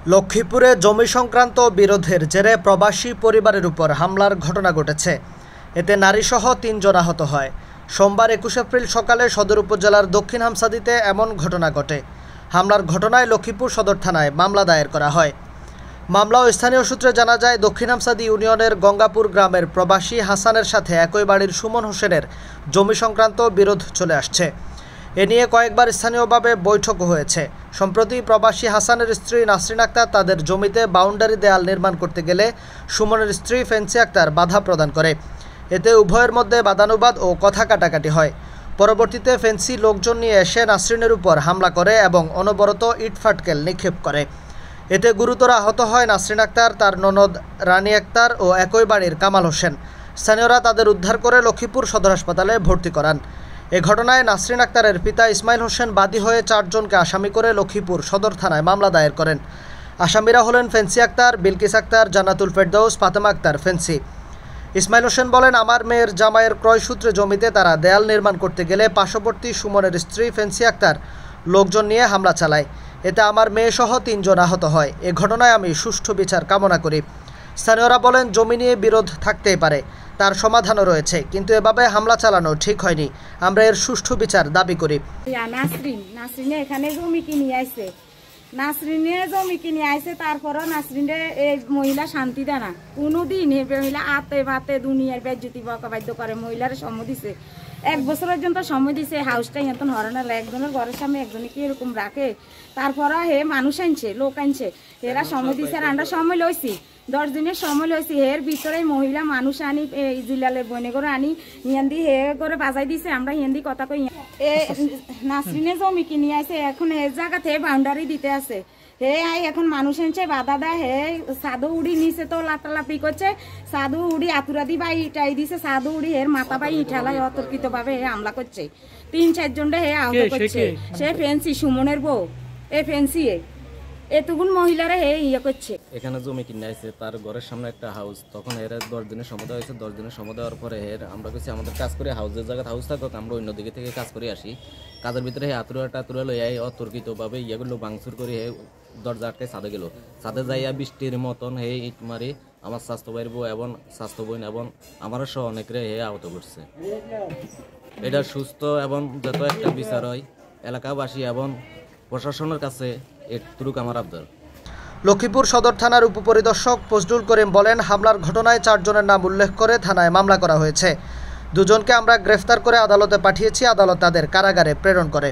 লক্ষ্মীপুরে জমি সংক্রান্ত বিরোধের জেরে প্রবাসী পরিবারের উপর হামলার ঘটনা ঘটেছে। এতে নারীসহ ৩ জন আহত হয়। সোমবার ২১ এপ্রিল সকালে সদর উপজেলার দক্ষিণ হামসাদিতে এমন ঘটনা ঘটে। হামলার ঘটনায় লক্ষ্মীপুর সদর থানায় মামলা দায়ের করা হয়। মামলা ও স্থানীয় সূত্রে জানা যায়, দক্ষিণ হামসাদি ইউনিয়নের গঙ্গাপুর গ্রামের প্রবাসী হাসানের সাথে একই বাড়ির সুমন হোসেনের জমি সংক্রান্ত বিরোধ চলে আসছে। এ নিয়ে কয়েকবার স্থানীয়ভাবে বৈঠকও হয়েছে। সম্প্রতি প্রবাসী হাসানের স্ত্রী নাসরিন আক্তার তাদের জমিতে বাউন্ডারি দেয়াল নির্মাণ করতে গেলে সুমনের স্ত্রী ফেন্সি আক্তার বাধা প্রদান করে। এতে উভয়ের মধ্যে বাদানুবাদ ও কথা কাটাকাটি হয়। পরবর্তীতে ফেন্সি লোকজন নিয়ে এসে নাসরিনের উপর হামলা করে এবং অনবরত ইটফাটকেল নিক্ষেপ করে। এতে গুরুতর আহত হয় নাসরিন আক্তার, তার ননদ রানী আক্তার ও একই বাড়ির কামাল হোসেন। স্থানীয়রা তাদের উদ্ধার করে লক্ষ্মীপুর সদর হাসপাতালে ভর্তি করান। এ ঘটনায় নাসরিন আক্তারের পিতা ইসমাইল হোসেন বাদী হয়ে ৪ জনকে আসামি করে লক্ষ্মীপুর সদর থানায় মামলা দায়ের করেন। আসামিরা হলেন ফেন্সি আক্তার, বিলকিস আক্তার, জান্নাতুল ফেরদৌস, ফাতেমা আক্তার ফেন্সি। ইসমাইল হোসেন বলেন, আমার মেয়ের জামাইয়ের ক্রয়সূত্রে জমিতে তারা দেয়াল নির্মাণ করতে গেলে পার্শ্ববর্তী সুমনের স্ত্রী ফেন্সি আক্তার লোকজন নিয়ে হামলা চালায়। এতে আমার মেয়েসহ ৩ জন আহত হয়। এ ঘটনায় আমি সুষ্ঠু বিচার কামনা করি। স্থানীয়রা বলেন, জমি নিয়ে বিরোধ থাকতেই পারে, তার সমাধানও রয়েছে, কিন্তু এভাবে হামলা চালানো ঠিক হয়নি। আমরা এর সুষ্ঠু বিচার দাবি করি। নাসরিনে এখানে জমি কিনে আইছে, তারপরও নাসরিনে এই মহিলা শান্তি দেয় না। কোনোদিন এই মহিলা আতে ভাতে দুনিয়ার বেজ্জতি বকাবাদ্য করে। মহিলার সময় দিছে 1 বছর পর্যন্ত সময় দিছে। হাউসটা এখন হরানো একজনের ঘরের সামনে একজনে কি এরকম রাখে। তারপরে হে মানুষ আনছে, লোক আনছে, এরা সময় দিছে। আর আমরা সময় লইছি 10 দিনের সময় লইছি। এর ভিতরে মহিলা মানুষ আনি জিলালে বনে করে আনি হিন্দি হে করে বাজাই দিছে। আমরা হিন্দি কথা কই। নাসরিনে জমি কিনে আছে, এখন এর জায়গাতে বাউন্ডারি দিতে আছে। হে এখন মানুষ আনছে বাধা দেয়। হে সাধু উড়ি নিচে তো লাটালাপি করছে। সাধু উড়ি আতুরা দি বাই ইটাই দিছে। সাধু উড়ি এর মাথা বাই ইঠালাই অতর্কিত ভাবে হে হামলা করছে। 3-4 জন হে আহত করছে। সে ফেন্সি সুমনের বউ, এ ফেন্সি এতগুন মহিলারা হে ইয়ে করছে। এখানে জমি কিনে আছে, তার ঘরের সামনে একটা হাউস। তখন এর 10 দিনের সময় হয়েছে। 10 দিনের সময় দেওয়ার পরে আমরা কিছু আমাদের কাজ করে হাউসের জায়গায় হাউস থাকুক, আমরা অন্য দিকে থেকে কাজ করে আসি। কাজের ভিতরে আতুরা লই অতর্কিতভাবে ইয়েগুলো ভাঙচুর করে দরজা আটকে ছাদে গেল। ছাদে যাইয়া বৃষ্টির মতন ইট মারি আমার স্বাস্থ্য ভাইয়ের বউ এবং স্বাস্থ্য বোন এবং আমারও সহ অনেকরে আহত করছে। এটা সুস্থ এবং যত একটা বিচার হয় এলাকাবাসী এবং প্রশাসনের কাছে এটুকু আমার আবদার। লক্ষ্মীপুর সদর থানার উপপরিদর্শক ফজলুল করিম বলেন, হামলার ঘটনায় 4 জনের নাম উল্লেখ করে থানায় মামলা করা হয়েছে। 2 জনকে আমরা গ্রেফতার করে আদালতে পাঠিয়েছি। আদালত তাদের কারাগারে প্রেরণ করে।